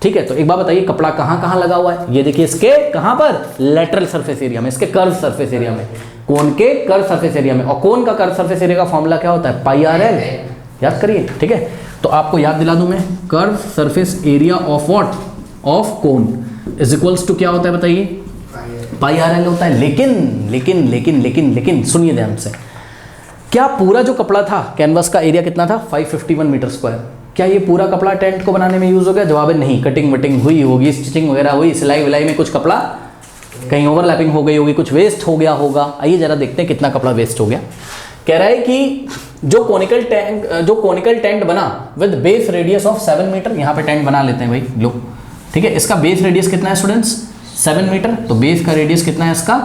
ठीक है। तो एक बार बताइए कपड़ा कहाँ कहाँ लगा हुआ है, ये देखिए इसके कहाँ पर, लेटरल सरफेस एरिया में, इसके कर्व सरफेस एरिया में, कोन के कर्व सरफेस एरिया में। और कोन का कर्व सरफेस एरिया का फॉर्मूला क्या होता है, पाई आर एल, याद करिए, ठीक है। तो आपको याद दिला दूं मैं, curve surface area of what, of cone is equals to क्या होता है बताइए, पाई आर एल होता है। लेकिन लेकिन लेकिन लेकिन लेकिन सुनिए ध्यान से, क्या पूरा जो कपड़ा था कैनवस का एरिया कितना था 551 मीटर स्क्वायर, क्या ये पूरा कपड़ा टेंट को बनाने में यूज हो गया, जवाब है नहीं। कटिंग वटिंग हुई होगी, स्टिचिंग वगैरह हुई, सिलाई विलाई में कुछ कपड़ा कहीं ओवरलैपिंग हो गई होगी, कुछ वेस्ट हो गया होगा। आइए जरा देखते हैं कितना कपड़ा वेस्ट हो गया। कह रहा है कि जो कोनिकल टेंट बना with base radius of 7 metre, यहाँ पे टेंट बना लेते हैं भाई लो, ठीक है। इसका बेस रेडियस कितना है स्टूडेंट्स 7 मीटर, तो बेस का रेडियस कितना है इसका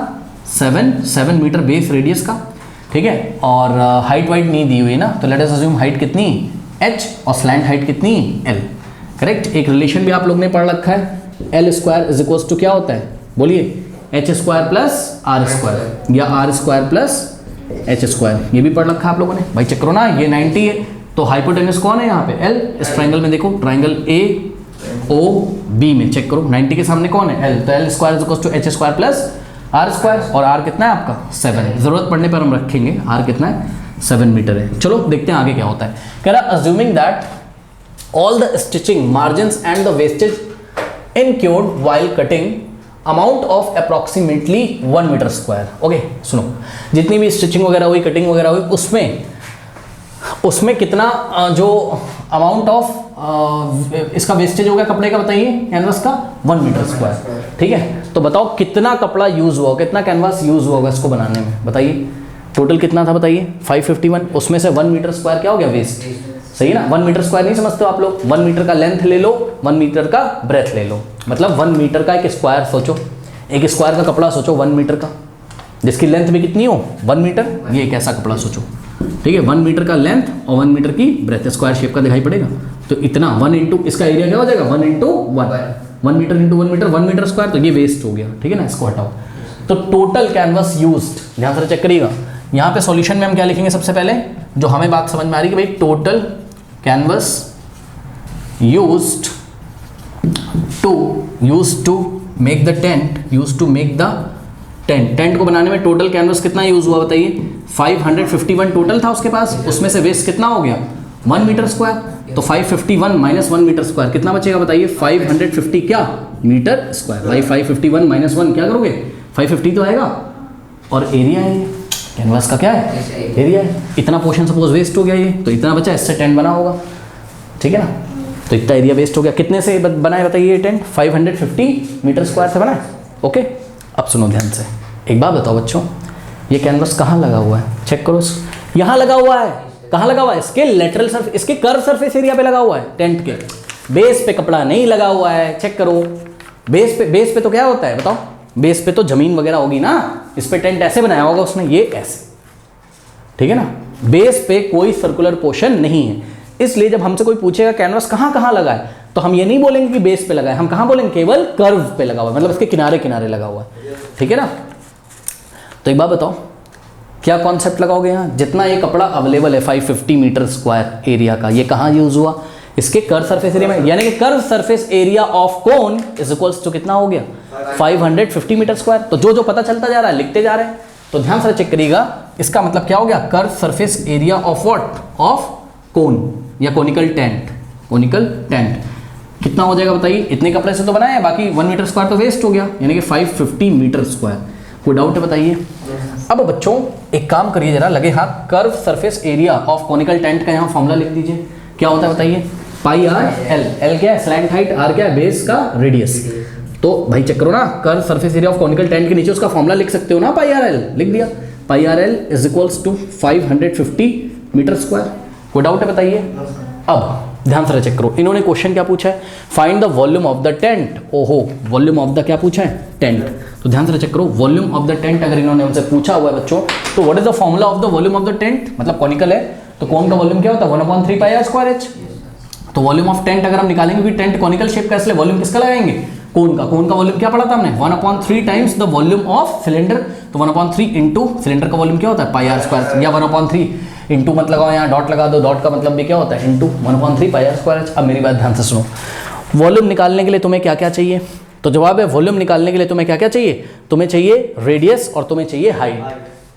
7 मीटर बेस रेडियस का, ठीक है। और हाइट वाइट नहीं दी हुई ना, तो लेट अस अज्यूम हाइट कितनी h और स्लैंट हाइट कितनी l, करेक्ट। एक रिलेशन भी आप लोग ने पढ़ रखा है, l square is equals to क्या होता है बोलिए, h square plus are square या r square plus H square, ये भी पढ़ रखा है आप लोगों ने भाई। चेक करो ना, ये 90 है, तो हाइपोटेनस कौन है यहाँ पे L, इस ट्राइंगल में देखो, ट्राइंगल AOB में चेक करो 90 के सामने कौन है L, तो L square is equals to H square plus are square, और R कितना है आपका 7, जरूरत पड़ने पर हम रखेंगे R कितना है 7 मीटर है। चलो देखते हैं आगे क्या होता है। कह रहा assuming that all the stitching margins and the wastage incurred while cutting amount of approximately 1 metre square. Okay सुनो, जितनी भी स्टिचिंग वगैरह हुई, कटिंग वगैरह हुई, उसमें कितना जो अमाउंट ऑफ इसका वेस्टेज हो गया कपड़े का बताइए, कैनवास का 1 मीटर स्क्वायर, ठीक है। तो बताओ कितना कपड़ा यूज हुआ, कितना कैनवास यूज हुआ होगा इसको बनाने में, बताइए टोटल कितना था बताइए 551, उसमें से 1 मीटर स्क्वायर क्या हो गया वेस्ट, सही है ना। 1 मीटर स्क्वायर नहीं समझते हो आप लोग, 1 मीटर का लेंथ ले लो, 1 मीटर का ब्रेथ ले लो, मतलब 1 मीटर का एक स्क्वायर सोचो, एक स्क्वायर का कपड़ा सोचो 1 मीटर का, जिसकी लेंथ भी कितनी हो 1 मीटर, ये एक ऐसा कपड़ा सोचो, ठीक है। 1 मीटर का लेंथ और 1 मीटर की ब्रेथ, स्क्वायर शेप का दिखाई पड़ेगा, तो इतना 1 इंटू इसका एरिया क्या हो जाएगा 1 into 1 metre into 1 metre square, तो ये वेस्ट हो गया, ठीक है ना, इसको हटाओ। तो टोटल कैनवास यूज्ड, ध्यान से चेक करिएगा, यहाँ पे सॉल्यूशन में हम क्या लिखेंगे सबसे पहले, जो हमें बात समझ में आ रही है कि भाई total canvas used to make the tent, tent को बनाने में टोटल कैनवस कितना यूज हुआ बताइए 551 टोटल था उसके पास, उसमें से वेस्ट कितना हो गया 1 मीटर स्क्वायर, तो 551 माइनस 1 मीटर स्क्वायर कितना बचेगा बताइए? 550 क्या मीटर स्क्वायर। भाई 551 माइनस 1 क्या करोगे? 550 तो आएगा, और एरिया है कैनवास का, क्या है? एरिया है। इतना पोर्शन सपोज वेस्ट हो गया ये, तो इतना बचा, इससे टेंट बना होगा, ठीक है ना। तो इतना एरिया वेस्ट हो गया, कितने से बना है बताइए ये टेंट? 550 मीटर स्क्वायर से बना है। ओके, अब सुनो ध्यान से, एक बात बताओ बच्चों, ये कैनवास कहाँ लगा हुआ है? चेक करो, यहाँ लगा हुआ है। कहाँ लगा हुआ है? इसके लेटरल सरफेस, इसके कर्व सरफेस एरिया पे लगा हुआ है। टेंट के बेस पे कपड़ा नहीं लगा हुआ है। चेक करो, बेस पे तो क्या होता है बताओ? बेस पे तो जमीन वगैरह होगी ना, इस पे टेंट ऐसे बनाया होगा उसने, ये ऐसे, ठीक है ना। बेस पे कोई सर्कुलर पोर्शन नहीं है, इसलिए जब हमसे कोई पूछेगा कैनवास कहाँ कहाँ लगा है, तो हम ये नहीं बोलेंगे कि बेस पे लगा है, हम कहाँ बोलेंगे? केवल कर्व पे लगा हुआ है, मतलब इसके किनारे किनारे लगा हुआ है, ठीक है ना। तो एक बात बताओ, क्या कॉन्सेप्ट लगाओगे यहाँ? जितना ये कपड़ा अवेलेबल है 550 मीटर स्क्वायर एरिया का, ये कहाँ यूज हुआ? इसके कर्व सरफेस एरिया में, यानी कि curve surface area of cone is equals to कितना हो गया? 550 मीटर स्क्वायर। तो जो जो पता चलता जा रहा है लिखते जा रहे हैं, तो ध्यान से चेक करिएगा, इसका मतलब क्या हो गया? Curve surface area of what? Of cone या कोनिकल टेंट। कोनिकल टेंट कितना हो जाएगा बताइए? इतने कपड़े से तो बनाया है, बाकी 1 मीटर स्क्वायर तो वेस्ट हो गया, यानी कि 550 मीटर स्क्वायर। कोई डाउट है बताइए? अब बच्चों एक काम करिए जरा, लगे हाथ, curve surface area of conical tent का यहाँ फॉर्मूला लिख दीजिए। क्या होता है बताइए? पाई आर एल। एल क्या है? स्लैंट हाइट, आर क्या है? बेस का रेडियस। तो भाई चेक करो ना, curve surface area of conical tent के नीचे उसका फॉर्मूला लिख सकते हो ना, पाई आर एल लिख दिया। Pi r l is equals to 550 metre square. कोई डाउट है बताइए? अब ध्यान से चेक करो, इन्होंने क्वेश्चन क्या पूछा है? Find the volume of the tent. ओहो, वॉल्यूम ऑफ द क्या पूछा है? टेंट। तो ध्यान से चेक करो, वॉल्यूम ऑफ द टेंट अगर इन्होंने हमसे पूछा हुआ है बच्चों, तो what is the formula of the volume of the tent? मतलब कोनिकल है तो कोन का वॉल्यूम क्या होता है? 1/3 पाई आर स्क्वायर एच। तो वॉल्यूम ऑफ टेंट अगर हम निकालेंगे, क्योंकि टेंट कोनिकल शेप का, इसलिए वॉल्यूम किसका लगाएंगे? कोन का। कोन का वॉल्यूम क्या पढ़ा था हमने? 1/3 times the volume of cylinder. तो 1/3 इंटू सिलेंडर का वॉल्यूम क्या होता है? पाई आर स्क्वायर, या 1/3 इंटू मत लगाओ, यहाँ डॉट लगा दो, डॉट का मतलब भी क्या होता है? Into 1/3 pi R square H. अब मेरी बात ध्यान से सुनो, वॉल्यूम निकालने के लिए तुम्हें क्या क्या चाहिए? तो जवाब है, वॉल्यूम निकालने के लिए तुम्हें क्या क्या चाहिए? तुम्हें चाहिए रेडियस और तुम्हें चाहिए हाइट।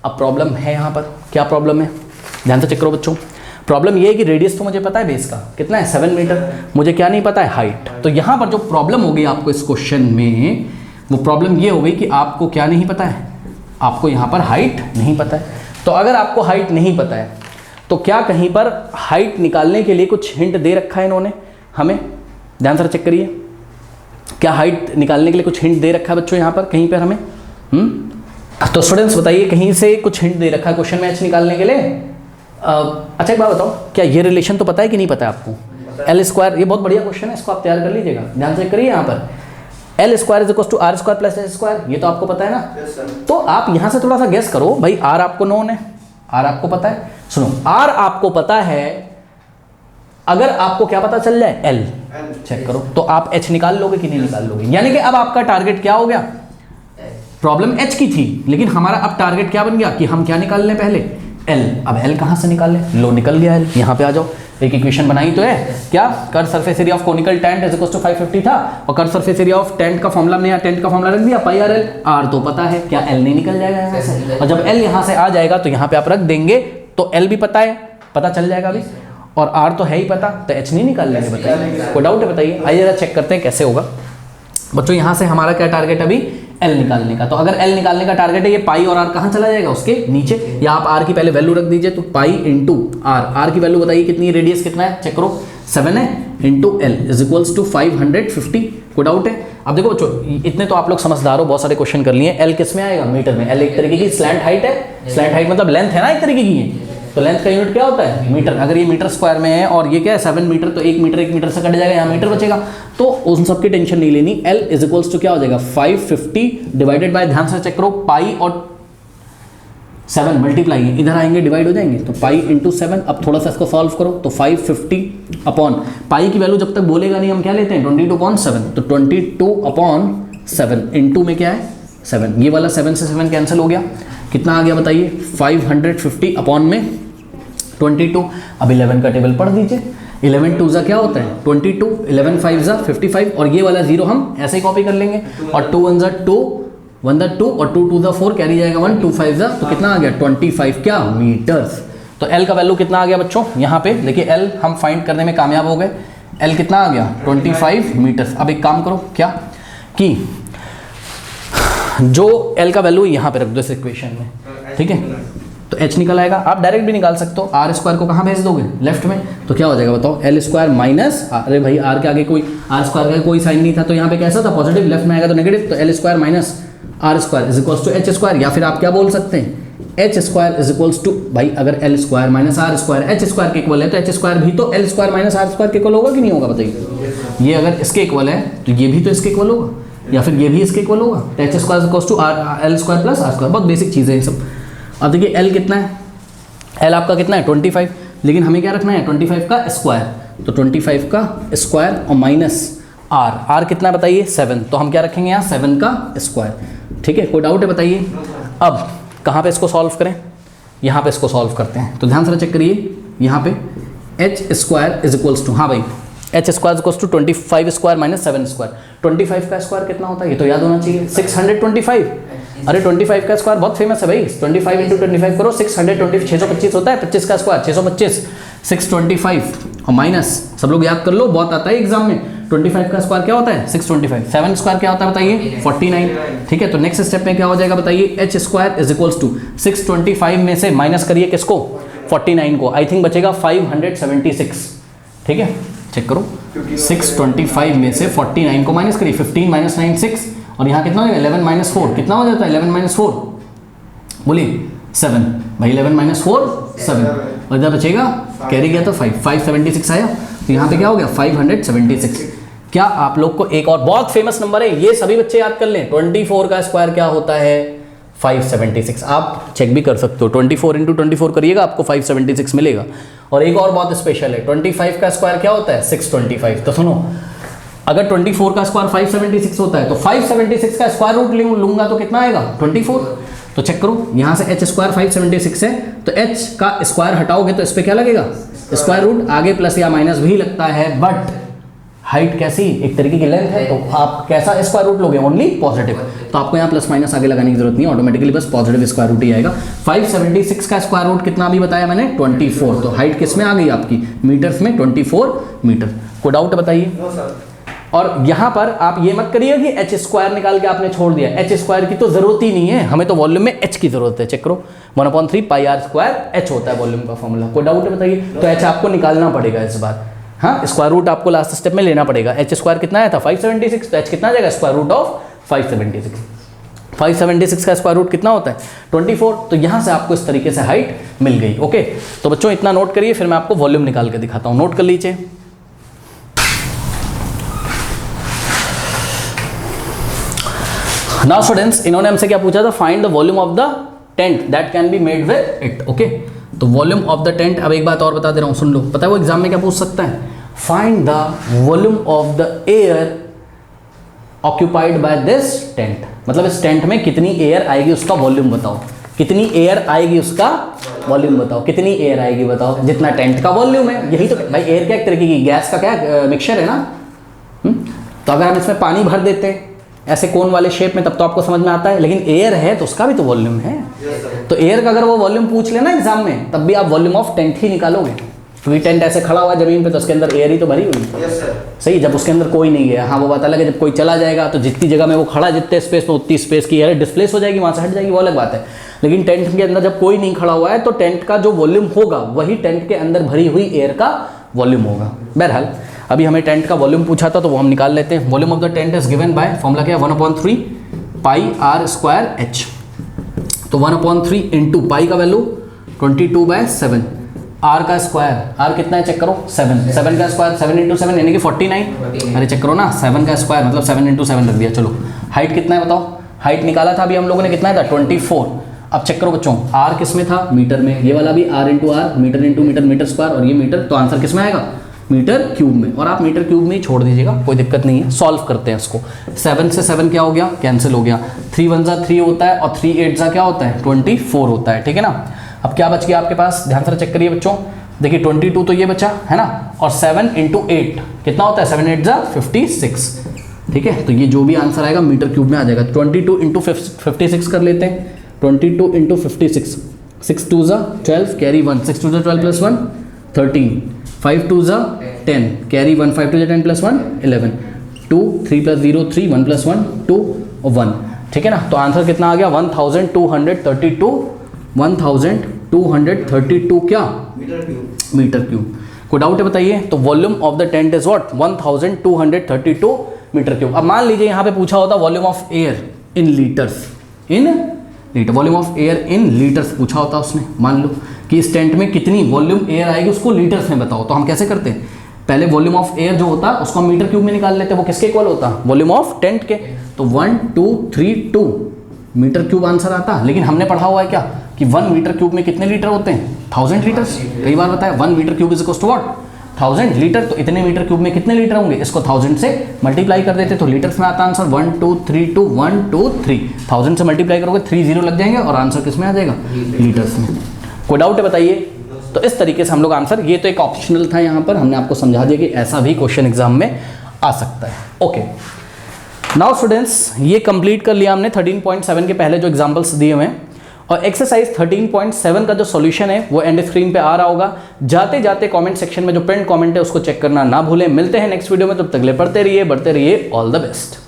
अब प्रॉब्लम है यहाँ पर, क्या प्रॉब्लम है? ध्यान से चेक करो बच्चों, प्रॉब्लम ये है कि रेडियस तो मुझे पता है बेस का कितना है, 7 मीटर, मुझे क्या नहीं पता है? हाइट। तो यहाँ पर जो प्रॉब्लम हो गई आपको इस क्वेश्चन में, वो प्रॉब्लम ये हो गई कि आपको क्या नहीं पता है? आपको यहाँ पर हाइट नहीं पता है। तो अगर आपको हाइट नहीं पता है, तो क्या कहीं पर हाइट निकालने के लिए कुछ हिंट दे रखा है इन्होंने हमें? ध्यान से चेक करिए, क्या हाइट निकालने के लिए कुछ हिंट दे रखा है बच्चों यहाँ पर कहीं पर हमें? तो स्टूडेंट्स बताइए, कहीं से कुछ हिंट दे रखा है क्वेश्चन में एच निकालने के लिए? अच्छा एक बात बताओ, क्या ये रिलेशन तो पता है कि नहीं पता है आपको? एल स्क्वायर, ये बहुत बढ़िया क्वेश्चन है, इसको आप तैयार कर लीजिएगा। ध्यान से करिए, यहाँ पर L square is equal to R square plus H square, ये तो आपको पता है ना। तो आप यहाँ से थोड़ा सा गेस करो, भाई आर आपको नोन है, आर आपको पता है। सुनो, आर आपको पता है, अगर आपको क्या पता चल जाए? एल। चेक करो, तो आप एच निकाल लोगे कि नहीं निकाल लोगे? यानी कि अब आपका टारगेट क्या हो गया? प्रॉब्लम एच की थी, लेकिन हमारा अब टारगेट क्या बन गया कि हम क्या निकाल लें पहले? एल। अब एल कहाँ से निकालें? लो निकल गया एल, यहाँ पे आ जाओ, एक इक्वेशन बनाई तो है क्या? Curve surface area of conical tent is equal to 550 था, और curve surface area of tent का फॉर्मूला हमने यहाँ टेंट का फॉर्मूला रख दिया, पाई आर एल। आर तो पता है, क्या एल नहीं निकल जाएगा यहाँ से? और जब एल यहाँ से आ जाएगा तो यहाँ पे आप रख देंगे, तो एल भी पता है, पता चल जाएगा अभी, और आर तो है ही पता, तो एच नहीं निकाल लेंगे। बताइए, कोई डाउट है बताइए? आइए जरा चेक करते हैं कैसे होगा बच्चों। यहाँ से हमारा क्या टारगेट अभी? एल निकालने का। तो अगर एल निकालने का टारगेट है, ये पाई और आर कहाँ चला जाएगा? उसके नीचे। या आप आर की पहले वैल्यू रख दीजिए, तो पाई इंटू आर। आर की वैल्यू बताइए कितनी, रेडियस कितना है? चेक करो, 7 है, into L is equals to 550। कोई डाउट है? अब देखो बच्चों, इतने तो आप लोग समझदार हो, बहुत सारे क्वेश्चन कर लिए। एल किस में आएगा? मीटर में। एल एक तरीके की स्लैंट हाइट है, स्लैंट हाइट मतलब लेंथ है ना, एक तरीके की। तो लेंथ का यूनिट क्या होता है? मीटर। अगर ये मीटर स्क्वायर में है और ये क्या है 7 मीटर, तो 1 मीटर से कट जाएगा, यहाँ मीटर बचेगा। तो उन सब की टेंशन नहीं लेनी। एल इज इक्वल्स टू क्या हो जाएगा? 550 डिवाइडेड बाय, ध्यान से चेक करो, पाई और 7 मल्टीप्लाई है, इधर आएंगे डिवाइड हो जाएंगे, तो पाई इंटू 7। अब थोड़ा सा इसको सॉल्व करो, तो 550 अपॉन पाई की वैल्यू जब तक बोलेगा नहीं हम क्या लेते हैं? 22/7। तो 22/7 इंटू में क्या है? 7। ये वाला 7 से 7 कैंसिल हो गया, कितना आ गया बताइए? 550 अपॉन में 22। अब 11 का टेबल पढ़ दीजिए। 11 2 क्या होता है? 22, 11 5 55, और ये वाला 0 हम ऐसे ही कॉपी कर लेंगे, और 2 1 2, 1 2 और 2 2 4 कैरी जाएगा 1, 2 5 तो कितना आ गया? 25 क्या मीटर्स। तो L का वैल्यू कितना आ गया बच्चों यहाँ पे देखिए, L हम फाइंड करने में कामयाब हो गए। L कितना आ गया 25 मीटर। अब एक काम करो क्या कि जो L का वैल्यू यहाँ पे रख दो इस इक्वेशन में, ठीक है, तो H निकल आएगा। आप डायरेक्ट भी निकाल सकते हो, आर स्क्वायर को कहाँ भेज दोगे, लेफ्ट में, तो क्या हो जाएगा बताओ, L स्क्वायर माइनस, अरे भाई आर के आगे कोई, आर स्क्वायर का कोई साइन नहीं था, तो यहाँ पे कैसा था पॉजिटिव, लेफ्ट में आएगा तो नेगेटिव, तो L square minus R square is equals to H square, या फिर आप क्या बोल सकते हैं H square is equals to, भाई अगर L square minus R square H square के इक्वल है तो एच स्क्वायर भी तो L square minus R square के इक्वल होगा कि नहीं होगा बताइए। ये अगर इसके इक्वल है तो ये भी तो इसके इक्वल होगा, या फिर ये भी इसके इक्वल होगा, तो H square is equals to L square plus are square. बहुत बेसिक चीज़ है ये सब। अब देखिए L कितना है, L आपका कितना है 25, लेकिन हमें क्या रखना है 25 का स्क्वायर, तो 25 का स्क्वायर और माइनस R कितना बताइए 7, तो हम क्या रखेंगे यहाँ 7 का स्क्वायर। ठीक है, कोई डाउट है बताइए। अब कहाँ पे इसको सॉल्व करें, यहाँ पे इसको सॉल्व करते हैं, तो ध्यान से चेक करिए, यहाँ पे H square is equals to, हाँ भाई H square equals to 25 square minus 7 square. 25 का स्क्वायर कितना होता है, ये तो याद होना चाहिए 625। अरे 25 का स्क्वायर बहुत फेमस है भाई, 25 इंटू 25 करो 620, 625 होता है, 25 का स्क्वायर 625, 625 और माइनस, सब लोग याद कर लो, बहुत आता है एग्जाम में। 25 का स्क्वायर क्या होता है 625, 7 स्क्वायर क्या होता है बताइए 49। ठीक है, तो नेक्स्ट स्टेप में क्या हो जाएगा बताइए, H square is equals to 625 में से माइनस करिए किसको 49 को, आई थिंक बचेगा 576। ठीक है, चेक करो 625 में से 49 को माइनस करिए, 15 माइनस 9 6, और यहाँ कितना हो जाएगा 11 माइनस 4, कितना हो जाता है 11 माइनस 4 बोलिए 7, भाई 11 माइनस 4 7, और इधर बचेगा कैरी गया तो 576 आया, तो यहाँ पे क्या हो गया 576। क्या आप लोग को एक और बहुत फेमस नंबर है, ये सभी बच्चे याद कर लें, 24 का स्क्वायर क्या होता है 576, आप चेक भी कर सकते हो, 24 इंटू 24 करिएगा आपको 576 मिलेगा। और एक और बहुत स्पेशल है, 25 का स्क्वायर क्या होता है 625, तो सुनो अगर 24 का स्क्वायर 576 होता है तो 576 का स्क्वायर रूट लूंगा तो कितना आएगा 24, तो चेक करो यहाँ से एच स्क्वायर 576 है, तो एच का स्क्वायर हटाओगे तो इस पर क्या लगेगा स्क्वायर रूट, आगे प्लस या माइनस भी लगता है, बट हाइट कैसी एक तरीके की लेंथ है, तो आप कैसा स्क्वायर रूट लोगे ओनली पॉजिटिव, तो आपको यहाँ प्लस माइनस आगे लगाने की जरूरत नहीं है, ऑटोमेटिकली बस पॉजिटिव स्क्वायर रूट ही आएगा। 576 का स्क्वायर रूट कितना अभी बताया मैंने 24, तो हाइट किस में आ गई आपकी मीटर्स में 24 मीटर। कोई डाउट बताइए। और यहाँ पर आप ये मत करिए कि एच स्क्वायर निकाल के आपने छोड़ दिया, एच स्क्वायर की तो जरूरत ही नहीं है, हमें तो वॉल्यूम में एच की जरूरत है। चेक करो 1/3 पाई आर स्क्वायर एच होता है वॉल्यूम का फॉर्मूला। कोई डाउट है बताइए। तो एच आपको निकालना पड़ेगा इस बार, हाँ स्क्वायर रूट आपको लास्ट स्टेप में लेना पड़ेगा। एच स्क्वायर कितना आया था 576, तो एच कितना आ जाएगा स्क्वायर रूट ऑफ 576। 576 का स्क्वायर रूट कितना होता है 24, तो यहाँ से आपको इस तरीके से हाइट मिल गई। ओके, तो बच्चों इतना नोट करिए, फिर मैं आपको वॉल्यूम निकाल के दिखाता हूँ, नोट कर लीजिए। नाउ स्टूडेंट्स, इन्होंने हमसे क्या पूछा था, find the volume of the tent that can be made with it. Okay, तो वॉल्यूम ऑफ द टेंट, अब एक बात और बता दे रहा हूँ, सुन लो, पता है वो एग्जाम में क्या पूछ सकता है, find the volume of the air occupied by this tent, मतलब इस टेंट में कितनी एयर आएगी उसका वॉल्यूम बताओ, कितनी एयर आएगी उसका वॉल्यूम बताओ, कितनी एयर आएगी बताओ, जितना टेंट का वॉल्यूम है। यही तो भाई, एयर क्या एक तरीके की गैस का क्या मिक्सचर है ना। तो अगर हम इसमें पानी भर देते हैं ऐसे कोन वाले शेप में, तब तो आपको समझ में आता है, लेकिन एयर है तो उसका भी तो वॉल्यूम है। तो एयर का अगर वो वॉल्यूम पूछ लेना एग्जाम में, तब भी आप वॉल्यूम ऑफ टेंट ही निकालोगे, क्योंकि टेंट ऐसे खड़ा हुआ है जमीन पे, तो उसके अंदर एयर ही तो भरी हुई है। सही, जब उसके अंदर कोई नहीं गया, हाँ वो बात अलग है, जब कोई चला जाएगा तो जितनी जगह में वो खड़ा, जितने स्पेस में उतनी स्पेस की एयर डिस्प्लेस हो जाएगी, वहाँ से हट जाएगी, वो अलग बात है। लेकिन टेंट के अंदर जब कोई नहीं खड़ा हुआ है, तो टेंट का जो वॉल्यूम होगा वही टेंट के अंदर भरी हुई एयर का वॉल्यूम होगा। बहरहाल अभी हमें टेंट का वॉल्यूम पूछा था, तो वो हम निकाल लेते हैं। Volume of the tent is given by, formula क्या है 1/3 पाई आर स्क्वायर एच। तो 1/3 इंटू पाई का वैल्यू 22/7, आर का स्क्वायर, आर कितना है चेक करो 7, 7 का स्क्वायर 7 इंटू 7 यानी कि 49। अरे चेक करो ना, 7 का स्क्वायर मतलब 7 इंटू 7 रख दिया। चलो हाइट कितना है बताओ, हाइट निकाला था अभी हम लोगों ने, कितना था 24। अब चेक करो बच्चों, आर किस में था मीटर में, ये वाला भी R into R, metre into metre, metre square, और ये मीटर, तो आंसर किस में आएगा मीटर क्यूब में। और आप मीटर क्यूब में ही छोड़ दीजिएगा, कोई दिक्कत नहीं है। सॉल्व करते हैं इसको, 7 से 7 क्या हो गया कैंसिल हो गया, 3 1 3 होता है, और 3 8 क्या होता है 24 होता है। ठीक है ना, अब क्या बच गया आपके पास, ध्यान से चेक करिए बच्चों, देखिए 22 तो ये बचा है ना, और 7 इंटू 8 कितना होता है 7 8 56। ठीक है, तो ये जो भी आंसर आएगा मीटर क्यूब में आ जाएगा। 22 इंटू 56 कर लेते हैं, 22 into 56 6 2 12 carry 1, 6 2 12 plus 1 13, 5 2 10 carry 1, 5 2 10 plus 1 11, 2 3 plus 0 3, 1 plus 1 2 और 1। ठीक है ना, तो आंसर कितना आ गया 1232, 1232 क्या मीटर क्यूब। कोई डाउट है बताइए। तो volume of the tent is what 1232 metre cube. अब मान लीजिए यहाँ पे पूछा होता volume of air in litres, volume of air in litres पूछा होता उसने। मान लो कि इस टेंट में कितनी वॉल्यूम एयर आएगी उसको लीटर्स में बताओ, तो हम कैसे करते हैं, पहले वॉल्यूम ऑफ एयर जो होता है उसको हम मीटर क्यूब में निकाल लेते हैं, वो किसके इक्वल होता है वॉल्यूम ऑफ टेंट के। तो 1232 मीटर क्यूब आंसर आता। लेकिन हमने पढ़ा हुआ है क्या कि 1 मीटर क्यूब में कितने लीटर होते हैं 1000 लीटर्स। कई बार बताया 1 metre cube is equal to what 1000 litre. तो इतने मीटर क्यूब में कितने लीटर होंगे, इसको 1000 से मल्टीप्लाई कर देते तो लीटर्स में आता आंसर 1232 123। 1000 से मल्टीप्लाई करोगे 3 0 लग जाएंगे और आंसर किस में आ जाएगा लीटर्स में। कोई डाउट है बताइए। तो इस तरीके से हम लोग आंसर, ये तो एक ऑप्शनल था यहाँ पर, हमने आपको समझा दिया कि ऐसा भी क्वेश्चन एग्जाम में आ सकता है। ओके नाउ स्टूडेंट्स, ये कंप्लीट कर लिया हमने 13.7 के पहले जो एग्जांपल्स दिए हुए हैं, और एक्सरसाइज 13.7 का जो सॉल्यूशन है वो एंड स्क्रीन पे आ रहा होगा। जाते जाते कमेंट सेक्शन में जो पिन कमेंट है उसको चेक करना ना भूलें। मिलते हैं नेक्स्ट वीडियो में, तब तक ले पढ़ते रहिए, बढ़ते रहिए। All the best.